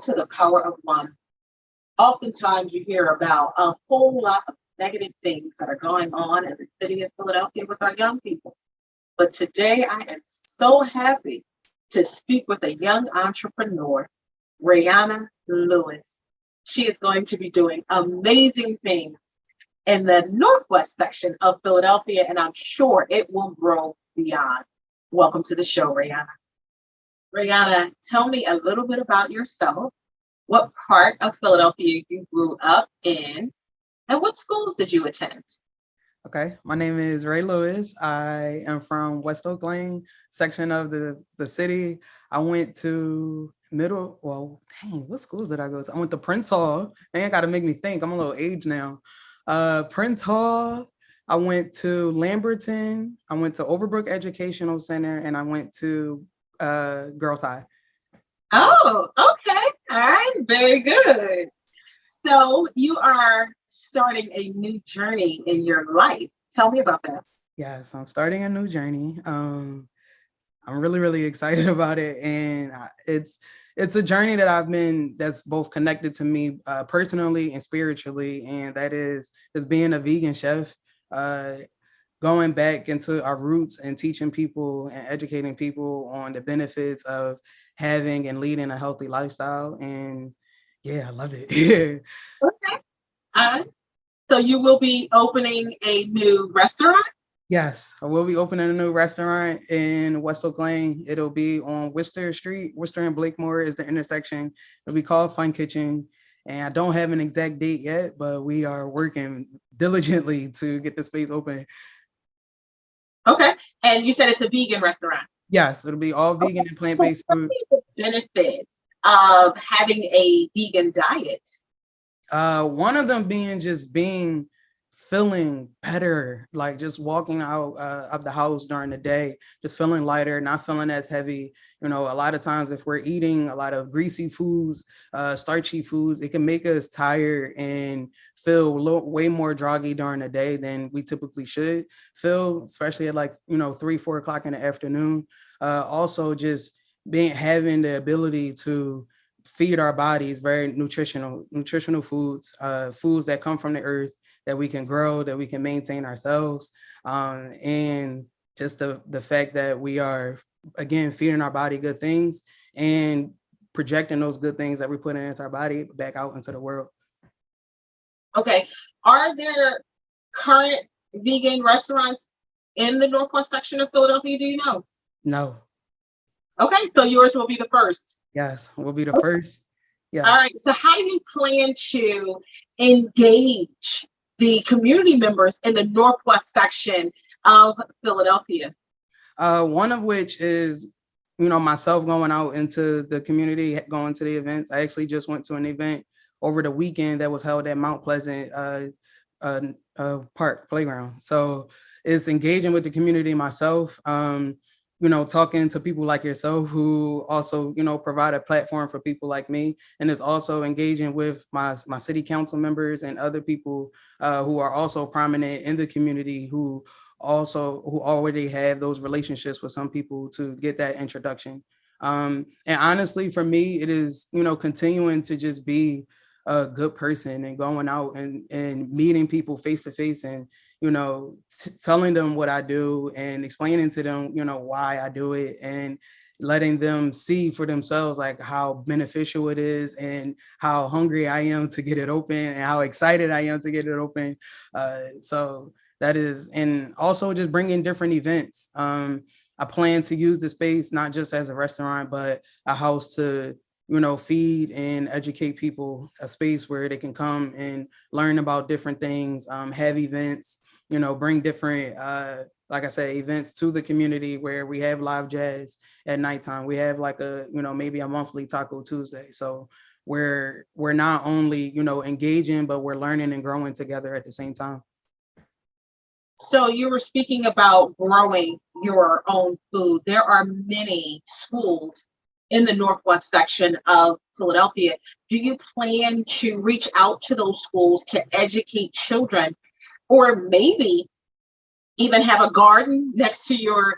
to the power of one. Oftentimes you hear about a whole lot of negative things that are going on in the city of Philadelphia with our young people. But today I am so happy to speak with a young entrepreneur, Rai Lewis. She is going to be doing amazing things in the Northwest section of Philadelphia, and I'm sure it will grow beyond. Welcome to the show, Rai. Rai, tell me a little bit about yourself. What part of Philadelphia you grew up in, and what schools did you attend? Okay, my name is Rai Lewis. I am from West Oak Lane section of the city. I went to what schools did I go to? I went to Prince Hall. Man, got to make me think. I'm a little aged now. Prince Hall. I went to Lamberton. I went to Overbrook Educational Center, and I went to Girls High. Oh, okay. All right. Very good. So you are starting a new journey in your life. Tell me about that. Yes, I'm starting a new journey. I'm really, really excited about it. And it's a journey that's both connected to me personally and spiritually. And that is just being a vegan chef, going back into our roots and teaching people and educating people on the benefits of having and leading a healthy lifestyle. And yeah, I love it. Okay. So you will be opening a new restaurant? Yes, I will be opening a new restaurant in West Oak Lane. It'll be on Worcester Street. Worcester and Blakemore is the intersection. It'll be called F.U.N Kitchen. And I don't have an exact date yet, but we are working diligently to get the space open. Okay. And you said it's a vegan restaurant? Yes, it'll be all vegan and plant-based food. What are the benefits of having a vegan diet? One of them being feeling better, like just walking out of the house during the day, just feeling lighter, not feeling as heavy. You know, a lot of times if we're eating a lot of greasy foods, starchy foods, it can make us tired and feel way more groggy during the day than we typically should feel, especially at 3-4 o'clock in the afternoon. Also just having the ability to feed our bodies very nutritional foods, foods that come from the earth, that we can grow, that we can maintain ourselves. And just the fact that we are, again, feeding our body good things and projecting those good things that we put into our body back out into the world. Okay. Are there current vegan restaurants in the Northwest section of Philadelphia? Do you know? No. Okay. So yours will be the first. Yes, we'll be the first. Yeah. All right. So how do you plan to engage the community members in the Northwest section of Philadelphia? One of which is, myself going out into the community, going to the events. I actually just went to an event over the weekend that was held at Mount Pleasant Park Playground. So it's engaging with the community myself, talking to people like yourself who also, provide a platform for people like me. And it's also engaging with my city council members and other people who are also prominent in the community who already have those relationships with some people to get that introduction. And honestly, for me, it is, continuing to just be a good person and going out and meeting people face to face and, telling them what I do and explaining to them, why I do it and letting them see for themselves, like how beneficial it is and how hungry I am to get it open and how excited I am to get it open. So that is, and also just bringing different events. I plan to use the space, not just as a restaurant, but a house to, feed and educate people, a space where they can come and learn about different things, have events, bring different, like I said, events to the community where we have live jazz at nighttime. We have maybe a monthly Taco Tuesday. So we're not only, engaging, but we're learning and growing together at the same time. So you were speaking about growing your own food. There are many schools in the Northwest section of Philadelphia. Do you plan to reach out to those schools to educate children, or maybe even have a garden next to your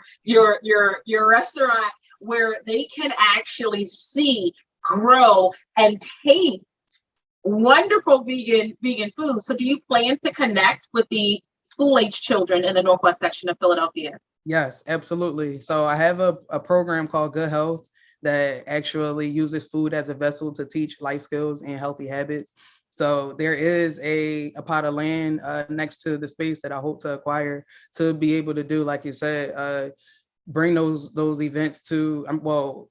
restaurant where they can actually see grow and taste wonderful vegan food. So do you plan to connect with the school age children in the Northwest section of Philadelphia? Yes, absolutely. So I have a program called Good Health that actually uses food as a vessel to teach life skills and healthy habits. So there is a pot of land next to the space that I hope to acquire to be able to do, like you said, bring those events to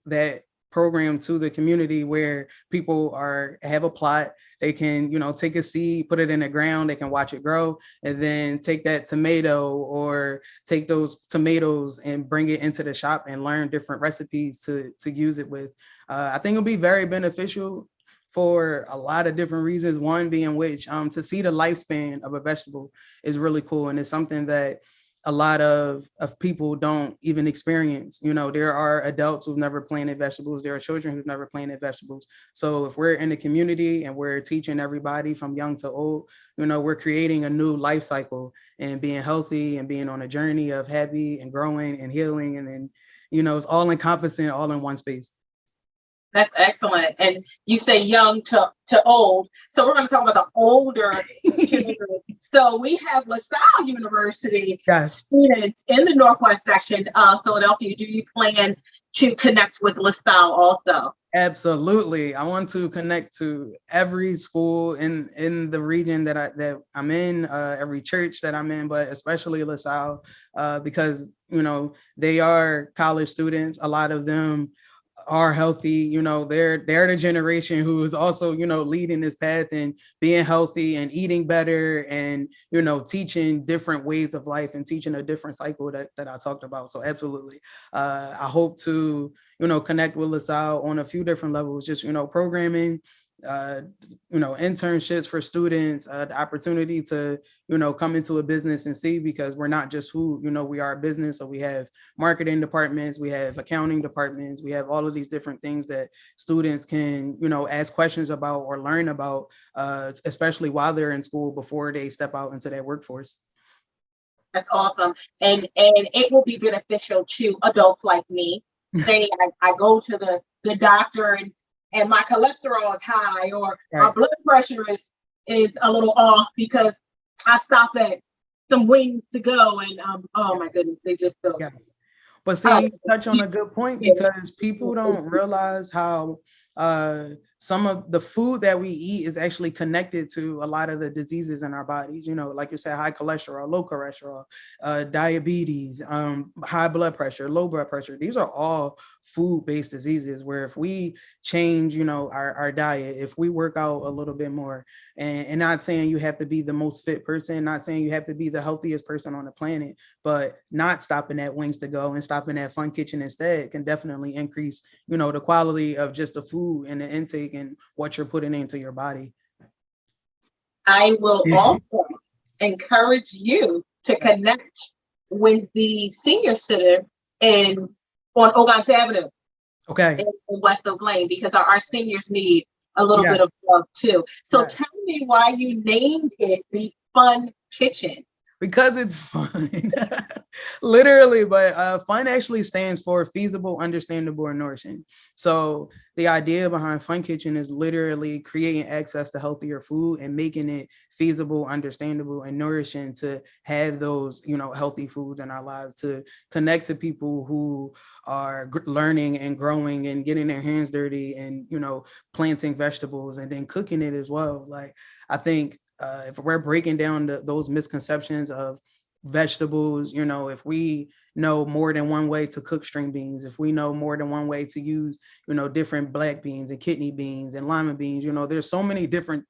that program to the community where people have a plot. They can take a seed, put it in the ground, they can watch it grow, and then take that tomato or take those tomatoes and bring it into the shop and learn different recipes to use it with. I think it'll be very beneficial for a lot of different reasons. One being which to see the lifespan of a vegetable is really cool, and it's something that a lot of people don't even experience. There are adults who've never planted vegetables. There are children who've never planted vegetables. So if we're in the community and we're teaching everybody from young to old, we're creating a new life cycle and being healthy and being on a journey of happy and growing and healing. And then, it's all encompassing, all in one space. That's excellent. And you say young to old. So we're going to talk about the older children. So we have LaSalle University Yes. students in the Northwest section of Philadelphia. Do you plan to connect with LaSalle also? Absolutely. I want to connect to every school in the region that I'm in, every church that I'm in, but especially LaSalle, because, they are college students. A lot of them are healthy. They're the generation who is also, leading this path and being healthy and eating better and, teaching different ways of life and teaching a different cycle that I talked about. So absolutely. I hope to, connect with LaSalle on a few different levels, just, programming, internships for students, the opportunity to, come into a business and see, because we're not just food, we are a business. So we have marketing departments, we have accounting departments, we have all of these different things that students can, ask questions about or learn about, especially while they're in school before they step out into that workforce. That's awesome. And it will be beneficial to adults like me. Say I go to the doctor and my cholesterol is high or my blood pressure is a little off because I stop at some wings to go and oh my goodness, they just don't. Yes. But see, you touch on a good point, because people don't realize how some of the food that we eat is actually connected to a lot of the diseases in our bodies. Like you said, high cholesterol, low cholesterol, diabetes, high blood pressure, low blood pressure. These are all food-based diseases where if we change, our diet, if we work out a little bit more, and not saying you have to be the most fit person, not saying you have to be the healthiest person on the planet, but not stopping at Wings to Go and stopping at Fun Kitchen instead can definitely increase, the quality of just the food and the intake and what you're putting into your body. I will also encourage you to connect with the senior center on Ogontz Avenue. Okay. In West Oak Lane, because our seniors need a little bit of love too. So tell me why you named it the Fun Kitchen. Because it's fun. Literally, but fun actually stands for feasible, understandable, and nourishing. So the idea behind Fun Kitchen is literally creating access to healthier food and making it feasible, understandable, and nourishing to have those, healthy foods in our lives, to connect to people who are learning and growing and getting their hands dirty and, planting vegetables and then cooking it as well. Like, I think if we're breaking down those misconceptions of vegetables, if we know more than one way to cook string beans, if we know more than one way to use, different black beans and kidney beans and lima beans, there's so many different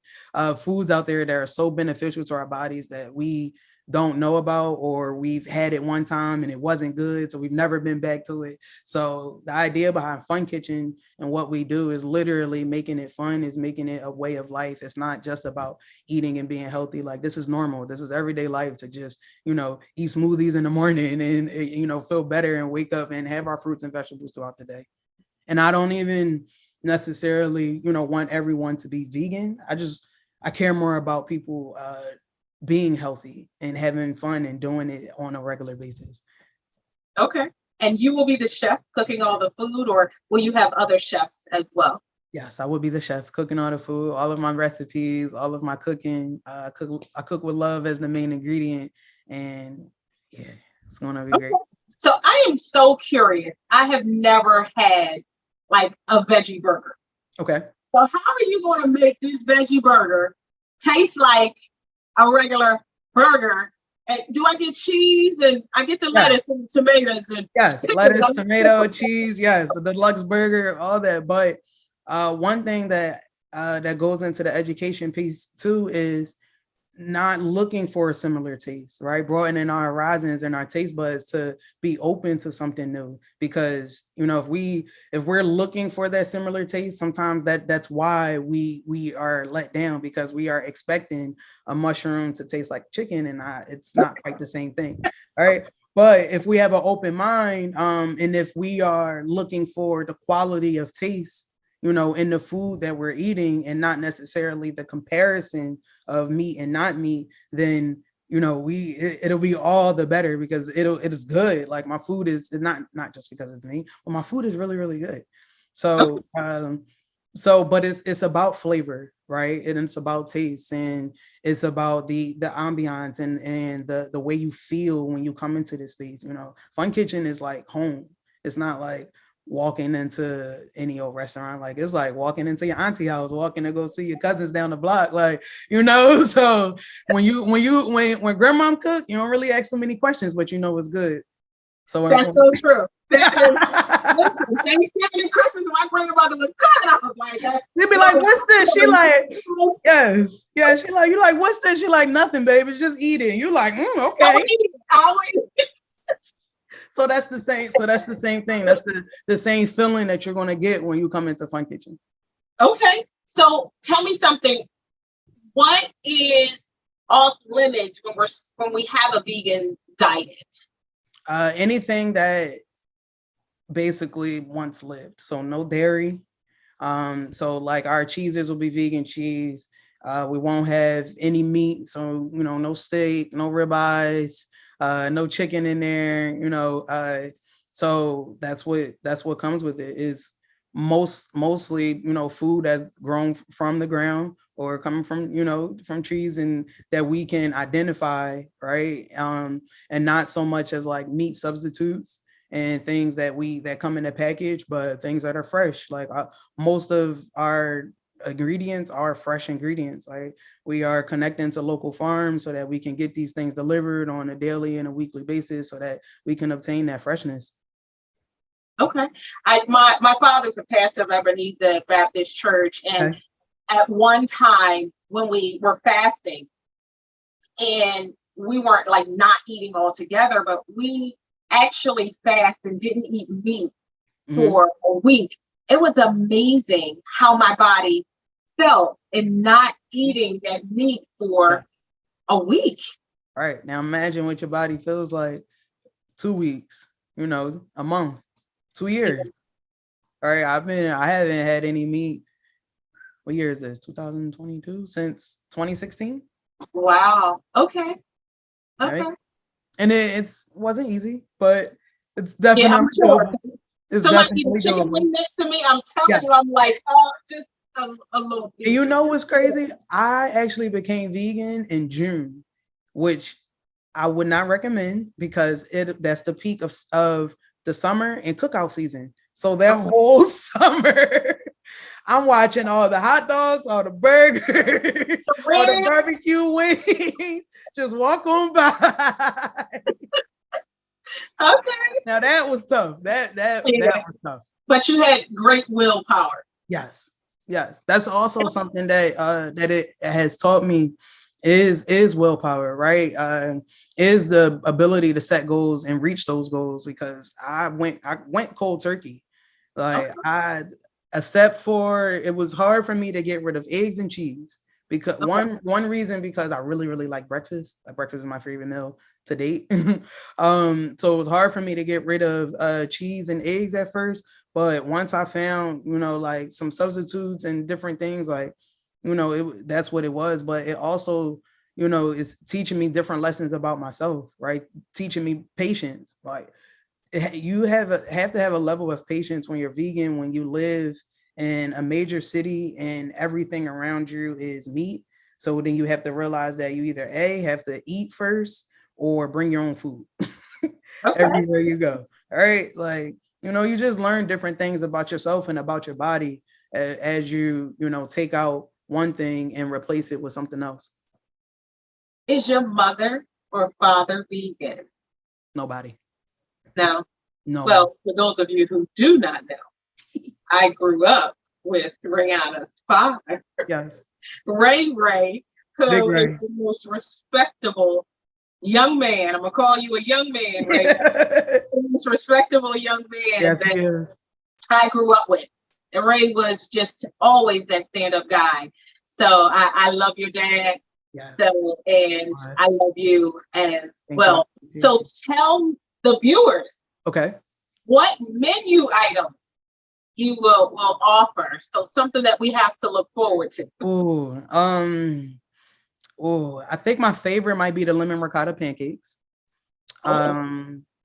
foods out there that are so beneficial to our bodies that we don't know about, or we've had it one time and it wasn't good, so we've never been back to it. So the idea behind Fun Kitchen and what we do is literally making it fun, is making it a way of life. It's not just about eating and being healthy. Like, this is normal. This is everyday life to just, eat smoothies in the morning and, feel better and wake up and have our fruits and vegetables throughout the day. And I don't even necessarily, want everyone to be vegan. I care more about people being healthy and having fun and doing it on a regular basis. Okay. And you will be the chef cooking all the food, or will you have other chefs as well? Yes, I would be the chef, cooking all the food, all of my recipes, all of my cooking. I cook with love as the main ingredient, and yeah, it's gonna be great. Okay. So I am so curious. I have never had like a veggie burger. Okay. So how are you going to make this veggie burger taste like a regular burger? And do I get cheese and I get the Yes. lettuce and the tomatoes and Yes, lettuce, pickles? tomato, cheese, yes, the deluxe burger, all that. But one thing that that goes into the education piece too is not looking for a similar taste, right? Broadening our horizons and our taste buds to be open to something new. Because if we're looking for that similar taste, sometimes that's why we are let down, because we are expecting a mushroom to taste like chicken, and it's not quite the same thing. All right. But if we have an open mind, and if we are looking for the quality of taste, in the food that we're eating, and not necessarily the comparison of meat and not meat, then it'll be all the better, because it is good. Like, my food is not just because it's me, but my food is really, really good. So but it's about flavor, right? And it's about taste, and it's about the ambiance, and the way you feel when you come into this space. Fun Kitchen is like home. It's not like walking into any old restaurant. Like, it's like walking into your auntie house, walking to go see your cousins down the block. Like, so when grandma cook, you don't really ask so many questions, but it's good. So That's so true. Listen, Thanksgiving and Christmas, my grandmother was cooking. I was like, they'd be like, "What's this?" She like, yes, yeah. She like, you like, "What's this?" She like, "Nothing, baby. Just eating." You like, okay. Always. So that's the same. So that's the same thing. That's the same feeling that you're gonna get when you come into Fun Kitchen. Okay. So tell me something. What is off limits when we have a vegan diet? Anything that basically once lived. So no dairy. So like our cheeses will be vegan cheese. We won't have any meat. So, no steak, no ribeyes, no chicken in there, so that's what comes with it, is mostly, food that's grown from the ground, or coming from trees, and that we can identify, right? And not so much as like meat substitutes and things that come in a package, but things that are fresh. Like, most of our ingredients are fresh ingredients. Like, we are connecting to local farms so that we can get these things delivered on a daily and a weekly basis, so that we can obtain that freshness. Okay. My father's a pastor of Ebenezer Baptist Church, and Okay. at one time when we were fasting, and we weren't like not eating altogether, but we actually fast and didn't eat meat for a week. It was amazing how my body felt in not eating that meat for a week. All right. Now imagine what your body feels like 2 weeks, a month, 2 years. All right. I haven't had any meat. What year is this? 2022, since 2016. Wow. Okay. Okay. Right? And it wasn't easy, but it's definitely sure. It's Somebody definitely chicken doable. wing next to me. I'm telling you, I'm like, oh, just a little piece. And you know what's crazy? I actually became vegan in June, which I would not recommend, because that's the peak of the summer and cookout season. So that whole summer, I'm watching all the hot dogs, all the burgers, all the barbecue wings, just walk on by. Okay. Now that was tough. That was tough. But you had great willpower. Yes. That's also something that it has taught me, is willpower, right? Is the ability to set goals and reach those goals, because I went cold turkey. Like, except for, it was hard for me to get rid of eggs and cheese, because one reason, because I really, really like breakfast. Like, breakfast is my favorite meal to date. So it was hard for me to get rid of cheese and eggs at first. But once I found, like some substitutes and different things, like, that's what it was. But it also, is teaching me different lessons about myself, right? Teaching me patience. Like, you have to have a level of patience when you're vegan, when you live in a major city and everything around you is meat. So then you have to realize that you either A, have to eat first or bring your own food Okay. everywhere you go. All right. Like, you just learn different things about yourself and about your body as you, take out one thing and replace it with something else. Is your mother or father vegan? Nobody. Now, No. well, for those of you who do not know, I grew up with Rihanna's father, Yes. Ray, Big who is Ray. the most respectable young man. I'm gonna call you a young man, Ray. The most respectable young man Yes, that he is. I grew up with. And Ray was just always that stand-up guy. So I love your dad. Yes. So, and I love you as Thank well. you. So tell the viewers, Okay, what menu item you will offer. So something that we have to look forward to. I think my favorite might be the lemon ricotta pancakes.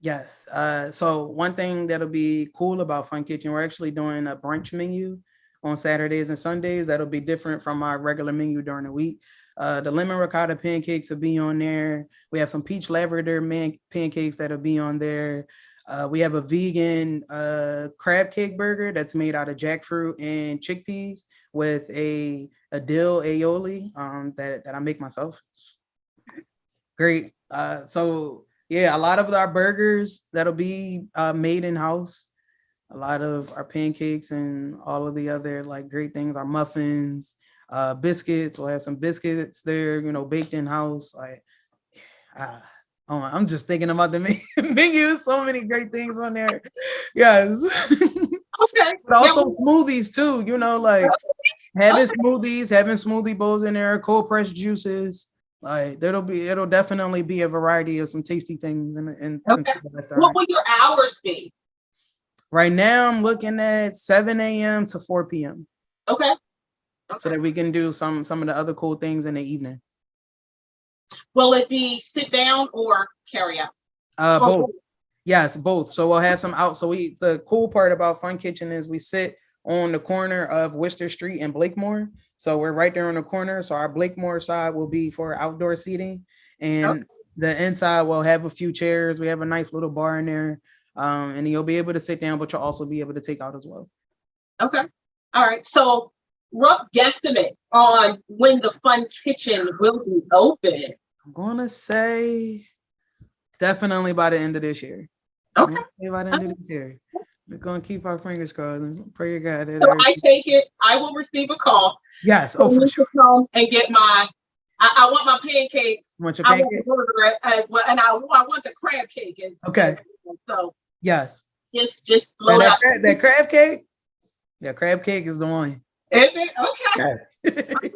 Yes. So one thing that'll be cool about Fun Kitchen, we're actually doing a brunch menu on Saturdays and Sundays. That'll be different from our regular menu during the week. The lemon ricotta pancakes will be on there. We have some peach lavender pancakes that'll be on there. We have a vegan crab cake burger that's made out of jackfruit and chickpeas with a dill aioli that I make myself. Great. So yeah, a lot of our burgers that'll be made in house. A lot of our pancakes and all of the other like great things, our muffins, biscuits. We'll have some biscuits there, baked in house. Like, I'm just thinking about the menu. So many great things on there. Yes. Okay. But also smoothies too, like having smoothie bowls in there, cold pressed juices. Like it'll definitely be a variety of some tasty things in Okay. What will your hours be? Right now I'm looking at 7 a.m. to 4 p.m. Okay. So that we can do some of the other cool things in the evening. Will it be sit down or carry out? Both. Yes, both. So we'll have some out. So the cool part about Fun Kitchen is we sit on the corner of Worcester Street and Blakemore. So we're right there on the corner. So our Blakemore side will be for outdoor seating, and the inside will have a few chairs. We have a nice little bar in there, and you'll be able to sit down, but you'll also be able to take out as well. Okay. All right. So rough guesstimate on when the Fun Kitchen will be open. I'm gonna say definitely by the end of this year. Okay. By the end of this year. We're gonna keep our fingers crossed and pray to God. So I take it I will receive a call. Yes. Oh, for sure. Come and get my. I want my pancakes. Want your pancakes? I want the burger as well, and I want the crab cake. Okay. So yes. Just load up that crab cake. Yeah, crab cake is the one. Is it? Okay. Yes. Okay.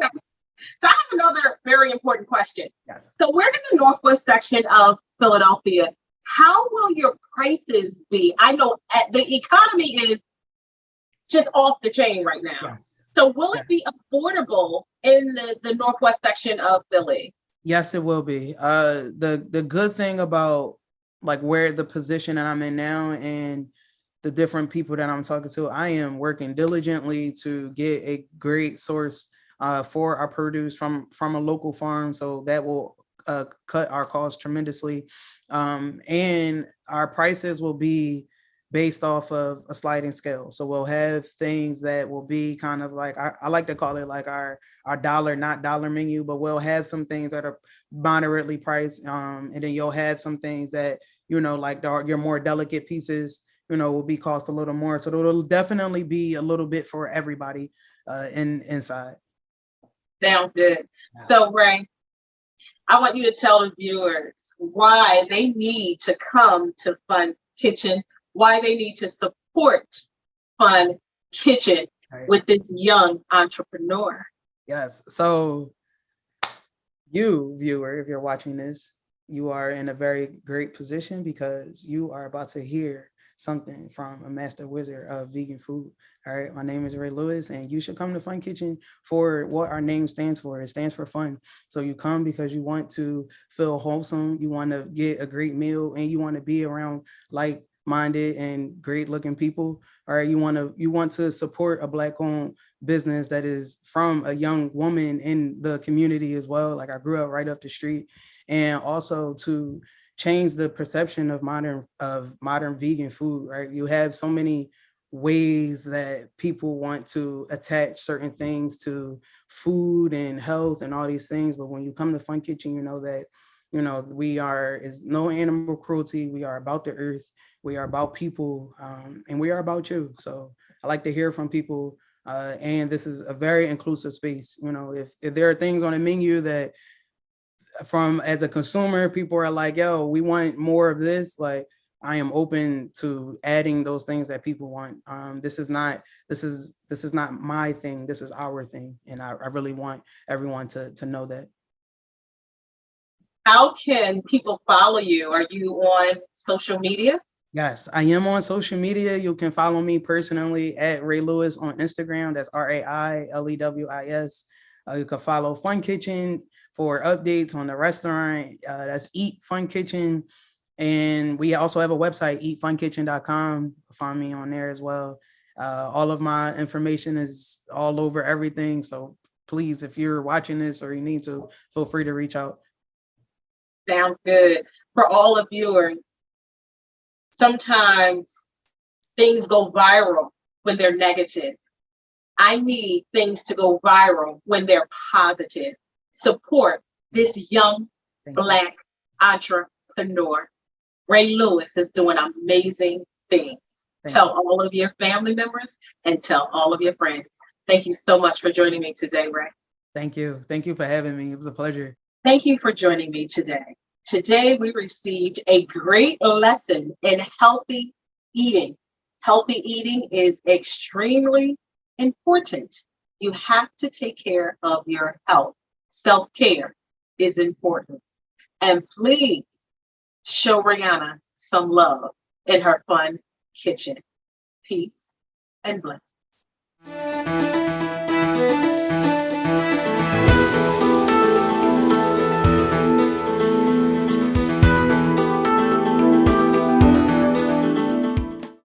So I have another very important question. Yes. So we're in the northwest section of Philadelphia. How will your prices be? I know the economy is just off the chain right now. Yes. So will it be affordable in the northwest section of Philly? Yes, it will be. The good thing about like where the position that I'm in now and the different people that I'm talking to, I am working diligently to get a great source for our produce from a local farm. So that will cut our costs tremendously. And our prices will be based off of a sliding scale. So we'll have things that will be kind of like, I like to call it like our dollar, not dollar menu, but we'll have some things that are moderately priced. And then you'll have some things that, like your more delicate pieces, will be cost a little more. So it'll definitely be a little bit for everybody inside. Sounds good. Yeah. So Ray, I want you to tell the viewers why they need to come to Fun Kitchen, why they need to support Fun Kitchen with this young entrepreneur. Yes. So you, viewer, if you're watching this, you are in a very great position because you are about to hear something from a master wizard of vegan food. All right. My name is Rai Lewis, and you should come to Fun Kitchen for what our name stands for. It stands for fun. So you come because you want to feel wholesome. You want to get a great meal, and you want to be around minded and great looking people. All right, you want to support a Black owned business that is from a young woman in the community as well. Like I grew up right up the street, and also to change the perception of modern vegan food. Right, you have so many ways that people want to attach certain things to food and health and all these things, but when you come to Fun Kitchen, you know that we are is no animal cruelty. We are about the earth. We are about people, and we are about you. So I like to hear from people, and this is a very inclusive space. If there are things on the menu that from as a consumer, people are like, yo, we want more of this. Like I am open to adding those things that people want. This is not my thing. This is our thing. And I really want everyone to know that. How can people follow you? Are you on social media? Yes, I am on social media. You can follow me personally at Rai Lewis on Instagram. That's RAILEWIS. You can follow Fun Kitchen for updates on the restaurant. That's Eat Fun Kitchen. And we also have a website, eatfunkitchen.com. Find me on there as well. All of my information is all over everything. So please, if you're watching this or you need to, feel free to reach out. Sounds good. For all of viewers, sometimes things go viral when they're negative. I need things to go viral when they're positive. Support this young Black entrepreneur. Rai Lewis is doing amazing things. Tell all of your family members and tell all of your friends. Thank you so much for joining me today, Rai. Thank you. Thank you for having me. It was a pleasure. Thank you for joining me today. Today, we received a great lesson in healthy eating. Healthy eating is extremely important. You have to take care of your health. Self-care is important. And please show Rihanna some love in her Fun Kitchen. Peace and blessings.